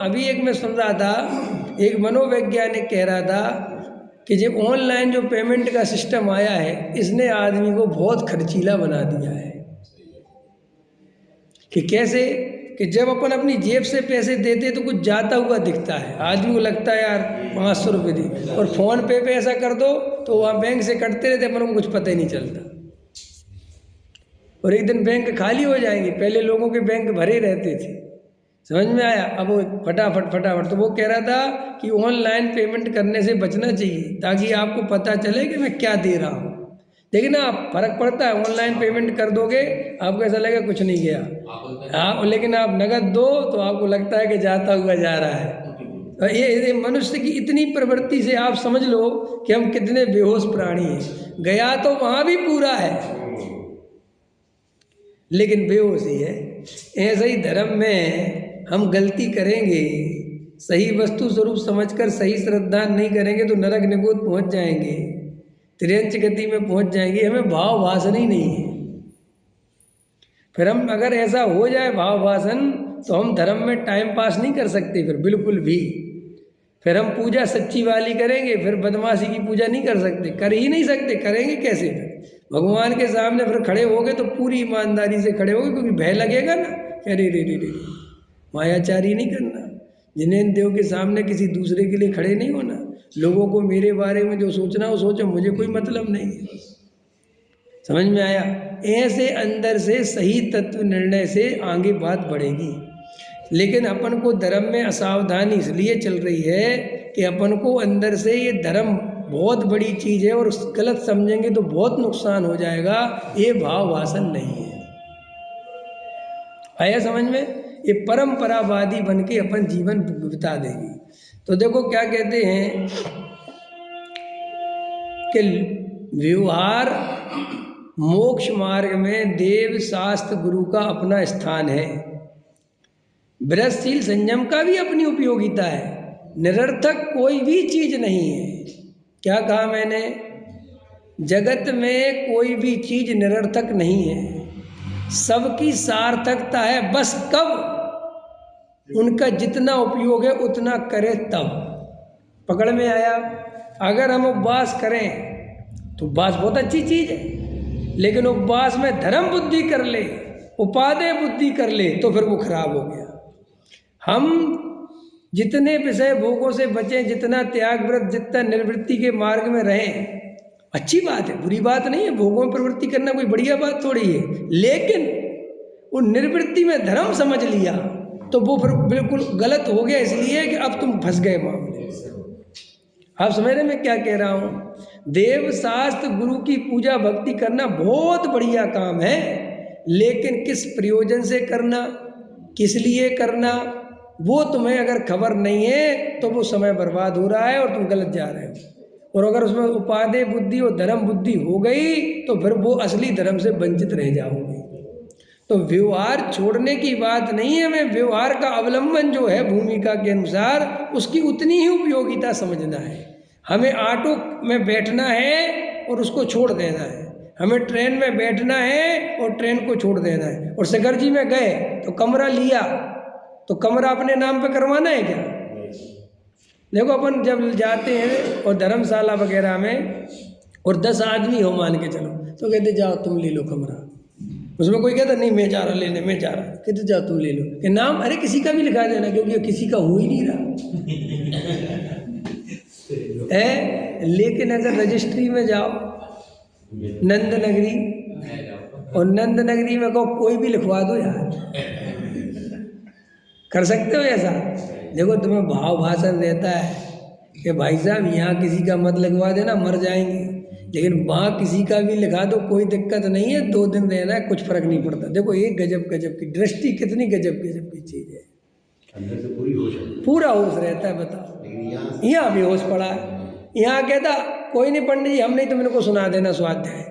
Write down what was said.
अभी एक मैं सुन रहा था, एक मनोवैज्ञानिक कह रहा था कि जब ऑनलाइन जो पेमेंट का सिस्टम आया है, इसने आदमी को बहुत खर्चीला बना दिया है। कि कैसे? कि जब अपन अपनी जेब से पैसे देते तो कुछ जाता हुआ दिखता है, आदमी को लगता है यार 500 रुपये दे, और फ़ोन पे ऐसा कर दो तो वहाँ बैंक से कटते रहते, अपन को कुछ पता ही नहीं चलता। और एक दिन बैंक खाली हो जाएंगे, पहले लोगों के बैंक भरे रहते थे, समझ में आया? अब वो फटाफट तो वो कह रहा था कि ऑनलाइन पेमेंट करने से बचना चाहिए ताकि आपको पता चले कि मैं क्या दे रहा हूँ। देखिए ना, आप फर्क पड़ता है, ऑनलाइन पेमेंट कर दोगे आपको ऐसा लगेगा कुछ नहीं गया, आप लेकिन आप नगद दो तो आपको लगता है कि जाता हुआ जा रहा है। तो ये मनुष्य की इतनी प्रवृत्ति से आप समझ लो कि हम कितने बेहोश प्राणी हैं। गया तो वहाँ भी पूरा है लेकिन बेहोश ही है। ऐसे ही धर्म में हम गलती करेंगे, सही वस्तु स्वरूप समझकर सही श्रद्धा नहीं करेंगे तो नरक निकुत पहुँच जाएंगे, त्रियंच गति में पहुँच जाएंगे। हमें भाव भाषण ही नहीं है। फिर हम अगर ऐसा हो जाए भाव भाषण तो हम धर्म में टाइम पास नहीं कर सकते फिर बिल्कुल भी। फिर हम पूजा सच्ची वाली करेंगे, फिर बदमाशी की पूजा नहीं कर सकते, कर ही नहीं सकते, करेंगे कैसे? फिर भगवान के सामने फिर खड़े होगे तो पूरी ईमानदारी से खड़े होगे, क्योंकि भय लगेगा ना, अरे रे मायाचारी नहीं करना, जिनेंद्र देव के सामने किसी दूसरे के लिए खड़े नहीं होना। लोगों को मेरे बारे में जो सोचना हो सोचो, मुझे कोई मतलब नहीं है। समझ में आया? ऐसे अंदर से सही तत्व निर्णय से आगे बात बढ़ेगी। लेकिन अपन को धर्म में असावधानी इसलिए चल रही है कि अपन को अंदर से ये धर्म बहुत बड़ी चीज़ है और गलत समझेंगे तो बहुत नुकसान हो जाएगा। ये भाव भाषण नहीं है। आया समझ में? ये परंपरावादी बन के अपन जीवन बिता देंगे। तो देखो क्या कहते हैं कि व्यवहार मोक्ष मार्ग में देव शास्त्र गुरु का अपना स्थान है। व्रतशील संयम का भी अपनी उपयोगिता है। निरर्थक कोई भी चीज नहीं है। क्या कहा मैंने? जगत में कोई भी चीज निरर्थक नहीं है, सबकी सार्थकता है। बस कब उनका जितना उपयोग है उतना करें तब। पकड़ में आया? अगर हम उपवास करें तो उपवास बहुत अच्छी चीज है, लेकिन उपवास में धर्म बुद्धि कर ले, उपादेय बुद्धि कर ले तो फिर वो खराब हो गया। हम जितने विषय भोगों से बचें, जितना त्याग व्रत, जितना निर्वृत्ति के मार्ग में रहें, अच्छी बात है, बुरी बात नहीं है। भोगों में प्रवृत्ति करना कोई बढ़िया बात थोड़ी है, लेकिन वो निर्वृत्ति में धर्म समझ लिया तो वो फिर बिल्कुल गलत हो गया, इसलिए कि अब तुम फंस गए मामले। आप समझ रहे मैं क्या कह रहा हूँ? देव शास्त्र गुरु की पूजा भक्ति करना बहुत बढ़िया काम है, लेकिन किस प्रयोजन से करना, किस लिए करना, वो तुम्हें अगर खबर नहीं है तो वो समय बर्बाद हो रहा है और तुम गलत जा रहे हो। और अगर उसमें उपादेय बुद्धि और धर्म बुद्धि हो गई तो फिर वो असली धर्म से वंचित रह जाओगे। तो व्यवहार छोड़ने की बात नहीं है, हमें व्यवहार का अवलंबन जो है भूमिका के अनुसार उसकी उतनी ही उपयोगिता समझना है। हमें ऑटो में बैठना है और उसको छोड़ देना है, हमें ट्रेन में बैठना है और ट्रेन को छोड़ देना है। और शिखर जी में गए तो कमरा लिया तो कमरा अपने नाम पे करवाना है क्या? देखो अपन जब जाते हैं और धर्मशाला वगैरह में और 10 आदमी हो मान के चलो, तो कहते जाओ तुम ले लो कमरा। उसमें कोई कहता नहीं मैं जा रहा लेने, मैं जा रहा, कहते जाओ तुम ले लो। कि नाम अरे किसी का भी लिखा देना, क्योंकि किसी का हो ही नहीं रहा है। लेकिन अगर रजिस्ट्री में जाओ नंद नगरी, और नंद नगरी में कहो कोई भी लिखवा दो यार, कर सकते हो ऐसा? देखो तुम्हें भाव भाषण रहता है कि भाई साहब यहाँ किसी का मत लगवा देना, मर जाएंगे, लेकिन वहाँ किसी का भी लिखा दो, कोई दिक्कत नहीं है, 2 दिन रहना है, कुछ फर्क नहीं पड़ता। देखो ये गजब गजब की दृष्टि, कितनी गजब गजब की चीज़ है। अंदर से पूरा होश रहता है। बताओ यहाँ भी होश पड़ा है। यहाँ कहता कोई नहीं पंडित जी, हम नहीं तुम इनको सुना देना स्वाध्याय,